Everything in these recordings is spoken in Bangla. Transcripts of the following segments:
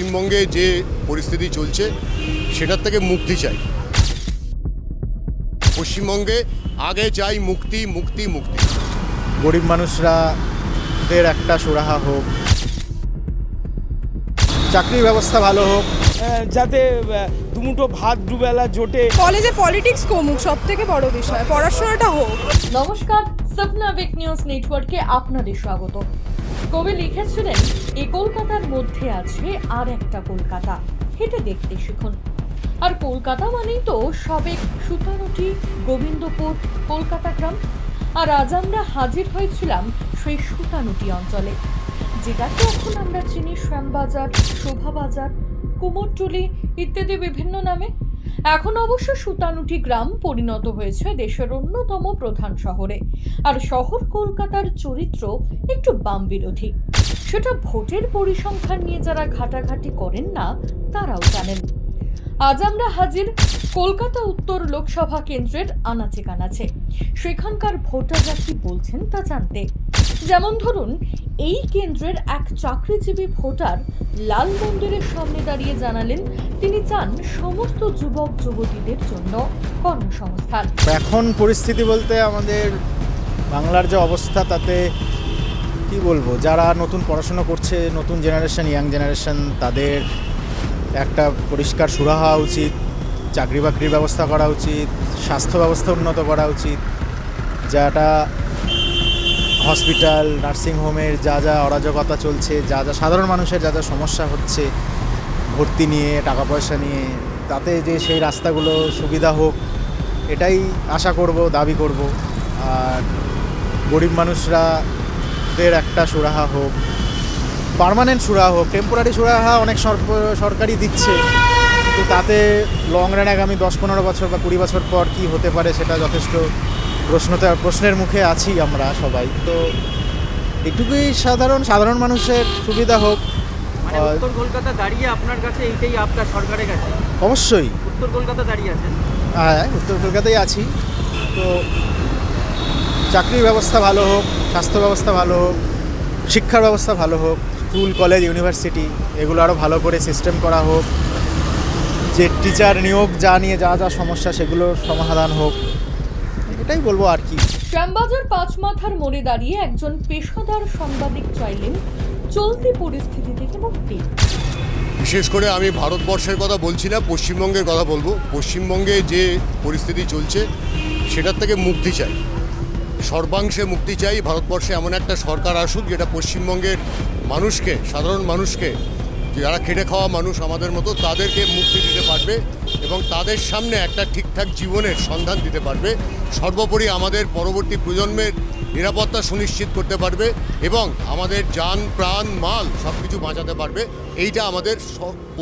পশ্চিমবঙ্গে যে পরিস্থিতি চলছে সেটার থেকে মুক্তি চাই। পশ্চিমবঙ্গে আগে চাই মুক্তি মুক্তি মুক্তি। গরিব মানুষরাদের একটা সুরাহা হোক, চাকরির ব্যবস্থা ভালো হোক, যাতে দুমুঠো ভাত দুবেলা জোটে। কলেজে পলিটিক্স কমুক, সব থেকে বড় বিষয় পড়াশোনাটা হোক। নমস্কার, সপনা উইক নিউজ নেটওয়ার্কে আপনাদের স্বাগত। কবি লিখেছিলেন, এই কলকাতার মধ্যে আছে আর একটা কলকাতা, হেঁটে দেখতে শিখুন। আর কলকাতা মানেই তো সাবেক সুতানুটি, গোবিন্দপুর, কলকাতা গ্রাম। আর আজ আমরা হাজির হয়েছিলাম সেই সুতানুটি অঞ্চলে, যেটাকে এখন আমরা চিনি শ্যামবাজার, শোভাবাজার, কুমোরটুলি ইত্যাদি বিভিন্ন নামে। এখন অবশ্য সুতানুটি গ্রাম পরিণত হয়েছে দেশের অন্যতম প্রধান শহরে। আর শহর কলকাতার চরিত্র একটু বাম বিরোধী। সেটা ভোটের পরিসংখ্যান নিয়ে যারা ঘাটাঘাটি করেন না তারাও জানেন। আজ আমরা হাজির কলকাতা উত্তর লোকসভা কেন্দ্রের আনাচে কানাচে। সেখানকার ভোটাররা কি বলছেন তা জানতে। যেমন ধরুন, এই কেন্দ্রের এক চাকরিজীবী ভোটার লাল মন্দিরের সামনে দাঁড়িয়ে জানালেন তিনি চান সমস্ত যুবক যুবতীদের জন্য কর্মসংস্থান। এখন পরিস্থিতি বলতে আমাদের বাংলার যে অবস্থা, তাতে কি বলবো, যারা নতুন পড়াশোনা করছে, নতুন জেনারেশন, ইয়াং জেনারেশন, তাদের একটা পরিষ্কার সুরাহা উচিত, চাকরি বাকরির ব্যবস্থা করা উচিত, স্বাস্থ্য ব্যবস্থা উন্নত করা উচিত। যাটা হসপিটাল, নার্সিংহোমের যা যা অরাজকতা চলছে, যা যা সাধারণ মানুষের যা যা সমস্যা হচ্ছে ভর্তি নিয়ে, টাকা পয়সা নিয়ে, তাতে যে সেই রাস্তাগুলো সুবিধা হোক, এটাই আশা করব, দাবি করব। আর গরিব মানুষরাদের একটা সুরাহা হোক, পার্মানেন্ট সুরাহা হোক। টেম্পোরারি সুরাহা অনেক সরকারই দিচ্ছে, কিন্তু তাতে লং রান আগামী 10-15 বছর বা 20 বছর পর কি হতে পারে সেটা যথেষ্ট প্রশ্নের মুখে আছি আমরা সবাই। তো এটুকুই সাধারণ মানুষের সুবিধা হোক। মানে উত্তর কলকাতা দাঁড়িয়ে আপনার কাছে এইটাই আপনার সরকারের কাছে? অবশ্যই উত্তর কলকাতা দাঁড়িয়ে আছেন? হ্যাঁ, উত্তর কলকাতায় আছি। তো চাকরির ব্যবস্থা ভালো হোক, স্বাস্থ্য ব্যবস্থা ভালো হোক, শিক্ষার ব্যবস্থা ভালো হোক, স্কুল কলেজ ইউনিভার্সিটি এগুলো আরও ভালো করে সিস্টেম করা হোক। যে টিচার নিয়োগ যা নিয়ে যা যা সমস্যা সেগুলোর সমাধান হোক, এটাই বলবো আর কি। শ্যামবাজার পাঁচমাথার মোড়ে দাঁড়িয়ে একজন পেশাদার সাংবাদিক চাইলেন চলতি পরিস্থিতি থেকে মুক্তি। বিশেষ করে আমি ভারতবর্ষের কথা বলছি না, পশ্চিমবঙ্গের কথা বলবো। পশ্চিমবঙ্গে যে পরিস্থিতি চলছে সেটার থেকে মুক্তি চাই, সর্বাংশে মুক্তি চাই। ভারতবর্ষে এমন একটা সরকার আসুক যেটা পশ্চিমবঙ্গের মানুষকে, সাধারণ মানুষকে, যারা খেটে খাওয়া মানুষ আমাদের মতো, তাদেরকে মুক্তি দিতে পারবে এবং তাদের সামনে একটা ঠিকঠাক জীবনের সন্ধান দিতে পারবে। সর্বোপরি আমাদের পরবর্তী প্রজন্মের নিরাপত্তা সুনিশ্চিত করতে পারবে এবং আমাদের যান প্রাণ মাল সব কিছু বাঁচাতে পারবে। এইটা আমাদের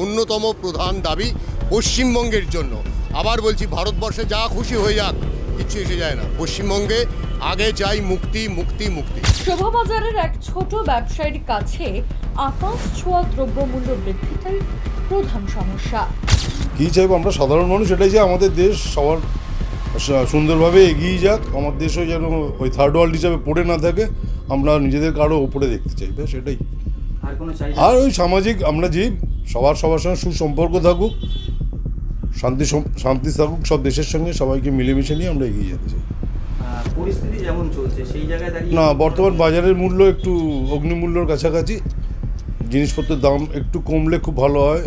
অন্যতম প্রধান দাবি পশ্চিমবঙ্গের জন্য। আবার বলছি, ভারতবর্ষে যা খুশি হয়ে যাক, কিচ্ছু এসে যায় না। পশ্চিমবঙ্গে আগে চাই মুক্তি মুক্তি মুক্তি। শোভাবাজারের এক ছোট ব্যবসায়ীর কাছে আকাশ ছোঁয়া দ্রব্যমূল্য বৃদ্ধিটাই প্রধান সমস্যা। কী চাইবো আমরা সাধারণ মানুষ? এটাই যে আমাদের দেশ সবার সুন্দরভাবে এগিয়ে যাক, আমার দেশও যেন ওই থার্ড ওয়ার্ল্ড হিসাবে পড়ে না থাকে, আমরা নিজেদেরকে আরও ওপরে দেখতে চাই, ব্যাস এটাই। আর ওই সামাজিক আমরা জীব, সবার সঙ্গে সুসম্পর্ক থাকুক, শান্তি থাকুক সব দেশের সঙ্গে, সবাইকে মিলেমিশে নিয়ে আমরা এগিয়ে যেতে চাই। পরিস্থিতি যেমন চলছে সেই জায়গায় দাঁড়িয়ে না, বর্তমান বাজারের মূল্য একটু অগ্নিমূল্যর কাছাকাছি, জিনিসপত্রের দাম একটু কমলে খুব ভালো হয়,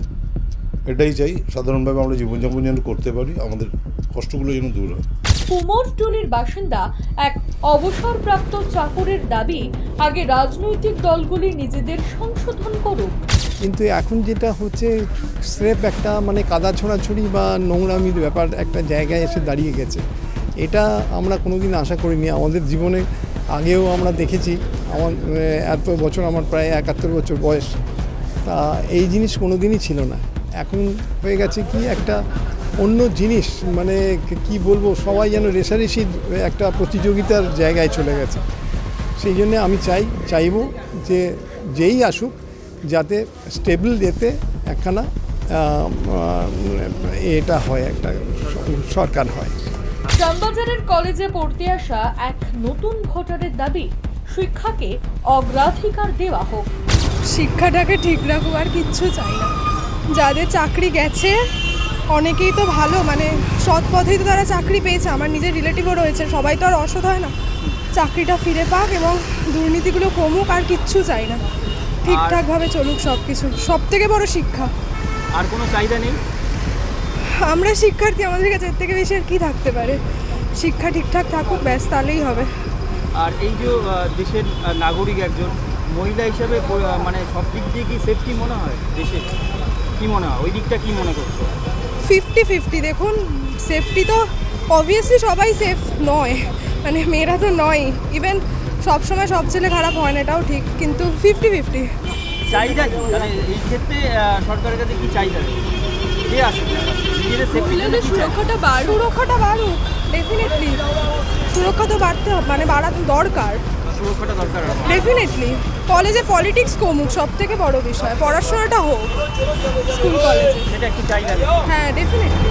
এটাই চাই। সাধারণভাবে আমরা জীবনযাপন যেন করতে পারি, আমাদের কষ্টগুলো যেন দূর হয়। কুমোরটুলির বাসিন্দা এক অবসরপ্রাপ্ত চাকরের দাবি, আগে রাজনৈতিক দলগুলি নিজেদের সংশোধন করুক। কিন্তু এখন যেটা হচ্ছে স্রেফ একটা মানে কাদা ছোঁড়াছুড়ি বা নোংরামির ব্যাপার একটা জায়গায় এসে দাঁড়িয়ে গেছে। এটা আমরা কোনোদিন আশা করিনি আমাদের জীবনে। আগেও আমরা দেখেছি, আমার এত বছর, আমার প্রায় 71 বছর বয়স, তা এই জিনিস কোনোদিনই ছিল না। এখন হয়ে গেছে কি একটা অন্য জিনিস, মানে কি বলবো, সবাই যেন রেষারেষির একটা প্রতিযোগিতার জায়গায় চলে গেছে। সেই জন্যে আমি চাইবো যে যেই আসুক যাতে স্টেবল, যেতে একখানা এটা হয়, একটা সরকার হয়। শ্যামবাজারের কলেজে পড়তে আসা এক নতুন ভোটারের দাবি, শিক্ষাকে অগ্রাধিকার দেওয়া হোক। শিক্ষাটাকে ঠিক রাখুক, আর কিচ্ছু চাই না। যাদের চাকরি গেছে অনেকেই তো ভালো, মানে সৎ পথেই তো তারা চাকরি পেয়েছে, আমার নিজের রিলেটিভও রয়েছে, সবাই তো আর অসৎ হয় না। চাকরিটা ফিরে পাক এবং দুর্নীতিগুলো কমুক, আর কিচ্ছু চাই না। ঠিকঠাকভাবে চলুক সব কিছু, সব থেকে বড় শিক্ষা। আর কোনো চাহিদা নেই? আমরা শিক্ষার্থী, আমাদের কাছে এর থেকে বেশি আর কী থাকতে পারে? শিক্ষা ঠিকঠাক থাকুক, ব্যাস, তাহলেই হবে। আর এই যে দেশের নাগরিক একজন মহিলা হিসেবে মানে সব দিক দিয়ে কি সেফটি মনে হয় দেশে? কি মনে হয়, ওই দিকটা কি মনে করছো? 50-50। দেখুন, সেফটি তো অবভিয়াসলি সবাই সেফ নয়, মানে মেয়েরা তো নয়, ইভেন সবসময় সব ছেলে খারাপ হয় না, এটাও ঠিক, কিন্তু 50-50। চাহিদা কি মানে এই ক্ষেত্রে সরকারের কাছে কি চাহিদা নেই? কে আসে নিজেদের সেফটি সুরক্ষাটা বাড়ুক, ডেফিনেটলি সুরক্ষা তো বাড়তে হবে, মানে বাড়ানো দরকার, সুরক্ষাটা দরকার। ডেফিনেটলি। কলেজে পলিটিক্স কমুক, সব থেকে বড় বিষয়, পড়াশোনাটা হোক স্কুল কলেজে, সেটা একটু চাহিদা নেই। হ্যাঁ ডেফিনেটলি।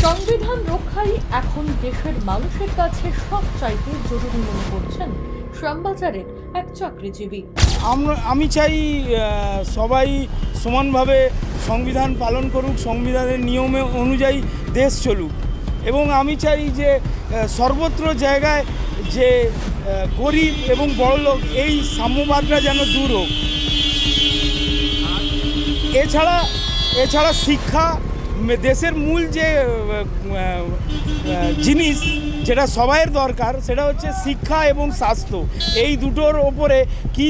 সংবিধান রক্ষাই এখন দেশের মানুষের কাছে সবচাইতে জরুরি মনে করছেন শ্যামবাজারের এক চাকরিজীবী। আমি চাই সবাই সমানভাবে সংবিধান পালন করুক, সংবিধানের নিয়মে অনুযায়ী দেশ চলুক, এবং আমি চাই যে সর্বত্র জায়গায় যে গরিব এবং বড়লোক এই সাম্যবাদটা যেন দূর হোক। এছাড়া শিক্ষা দেশের মূল যে জিনিস যেটা সবাইয়ের দরকার, সেটা হচ্ছে শিক্ষা এবং স্বাস্থ্য। এই দুটোর ওপরে কি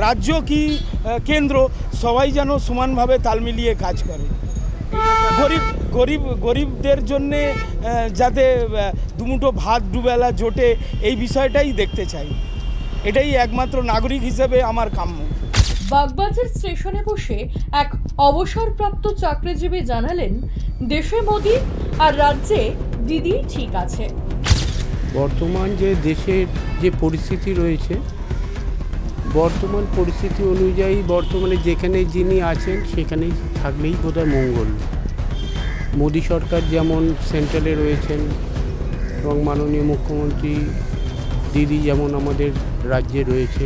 রাজ্য কি কেন্দ্র সবাই যেন সমানভাবে তাল মিলিয়ে কাজ করে। গরিবদের জন্যে যাতে দুমুঠো ভাত দুবেলা জোটে, এই বিষয়টাই দেখতে চাই। এটাই একমাত্র নাগরিক হিসেবে আমার কাম্য। বাগবাজার স্টেশনে বসে এক অবসরপ্রাপ্ত চাকরিজীবী জানালেন, দেশে মোদি আর রাজ্যে দিদি ঠিক আছে। বর্তমান যে দেশের যে পরিস্থিতি রয়েছে, বর্তমান পরিস্থিতি অনুযায়ী বর্তমানে যেখানে যিনি আছেন সেখানেই থাকলেই বোধহয় মঙ্গল। মোদি সরকার যেমন সেন্ট্রালে রয়েছেন এবং মাননীয় মুখ্যমন্ত্রী দিদি যেমন আমাদের রাজ্যে রয়েছে,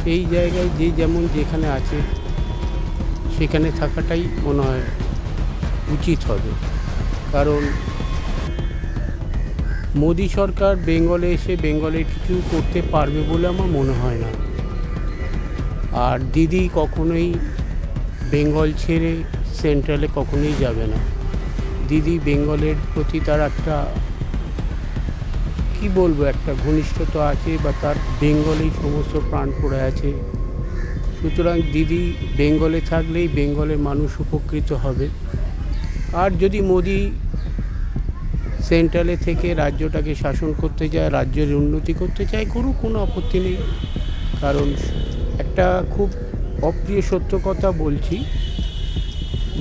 সেই জায়গায় যে যেমন যেখানে আছে সেখানে থাকাটাই মনে হয় উচিত হবে। কারণ মোদি সরকার বেঙ্গলে এসে বেঙ্গলের কিছু করতে পারবে বলে আমার মনে হয় না। আর দিদি কখনোই বেঙ্গল ছেড়ে সেন্ট্রালে কখনোই যাবে না। দিদি বেঙ্গলের প্রতি তার একটা কী বলবো, একটা ঘনিষ্ঠতা আছে, বা তার বেঙ্গলেই সমস্ত প্রাণ পড়ে আছে। সুতরাং দিদি বেঙ্গলে থাকলেই বেঙ্গলের মানুষ উপকৃত হবে। আর যদি মোদি সেন্ট্রালে থেকে রাজ্যটাকে শাসন করতে চায়, রাজ্যের উন্নতি করতে চায়, করুক, কোনো আপত্তি নেই। কারণ একটা খুব অপ্রিয় সত্য কথা বলছি,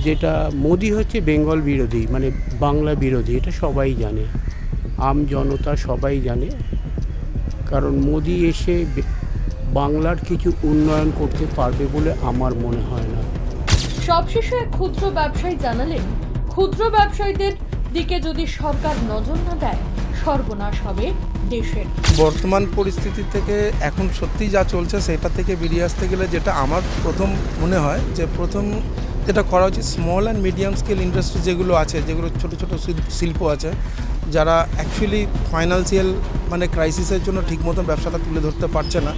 যেটা মোদি হচ্ছে বেঙ্গল বিরোধী, মানে বাংলা বিরোধী, এটা সবাই জানে, আম জনতা সবাই জানে। কারণ মোদি এসে বাংলার কিছু উন্নয়ন করতে পারবে বলে আমার মনে হয় না। সবশেষে এক ক্ষুদ্র ব্যবসায়ী জানালেন, ক্ষুদ্র ব্যবসায়ীদের দিকে যদি সরকার নজর না দেয়, সর্বনাশ হবে দেশের। বর্তমান পরিস্থিতি থেকে এখন সত্যি যা চলছে সেটা থেকে বেরিয়ে আসতে গেলে যেটা আমার প্রথম মনে হয় যে যেটা করা উচিত, small and medium scale industry যেগুলো আছে, যেগুলো ছোটো ছোটো শিল্প আছে, যারা অ্যাকচুয়ালি ফাইন্যান্সিয়াল মানে ক্রাইসিসের জন্য ঠিকমতো ব্যবসাটা তুলে ধরতে পারছে না,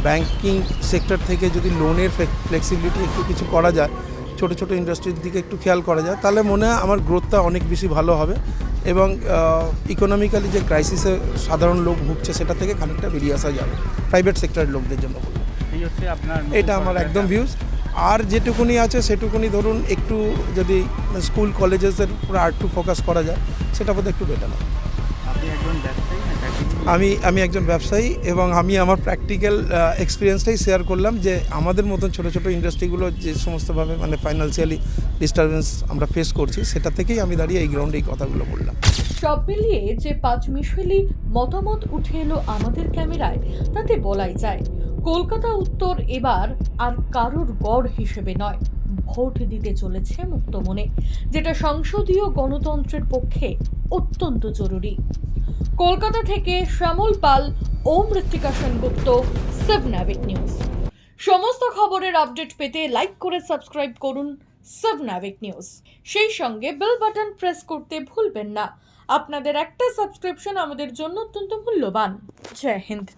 ব্যাংকিং সেক্টর থেকে যদি লোনের ফ্লেক্সিবিলিটি একটু কিছু করা যায়, ছোটো ছোটো ইন্ডাস্ট্রির দিকে একটু খেয়াল করা যায়, তাহলে মনে হয় আমার গ্রোথটা অনেক বেশি ভালো হবে এবং ইকোনমিক্যালি যে ক্রাইসিসে সাধারণ লোক ভুগছে সেটা থেকে খানিকটা বেরিয়ে আসা যাবে প্রাইভেট সেক্টরের লোকদের জন্য। এটা আমার একদম ভিউজ। আর যেটুকুনি আছে সেটুকুনি ধরুন একটু যদি স্কুল কলেজেসের উপরে আর একটু ফোকাস করা যায়, সেটা বোধহয় একটু বেটার হবে। আমি একজন ব্যবসায়ী এবং আমি আমার প্র্যাকটিক্যাল এক্সপিরিয়েন্সটাই শেয়ার করলাম যে আমাদের মতন ছোটো ছোটো ইন্ডাস্ট্রিগুলো যে সমস্তভাবে মানে ফাইন্যান্সিয়ালি ডিস্টারবেন্স আমরা ফেস করছি, সেটা থেকেই আমি দাঁড়িয়ে এই গ্রাউন্ডে এই কথাগুলো বললাম। সব মিলিয়ে যে পাঁচমিশালি মতামত উঠে এলো আমাদের ক্যামেরায়, তাতে বলাই যায় কলকাতা উত্তর এবার আর কারোর গড় হিসেবে নয়, ভোট দিতে চলেছে মুক্ত মনে, যেটা সংসদীয় গণতন্ত্রের পক্ষে অত্যন্ত জরুরি। কলকাতা থেকে শ্যামল পাল ও মৃত্তিকা সেনগুপ্ত, 7 নিউজ। সমস্ত খবরের আপডেট পেতে লাইক করে সাবস্ক্রাইব করুন সাবনাভিক নিউজ। সেই সঙ্গে বেল বাটন প্রেস করতে ভুলবেন না। আপনাদের একটা সাবস্ক্রিপশন আমাদের জন্য অত্যন্ত মূল্যবান। জয় হিন্দ।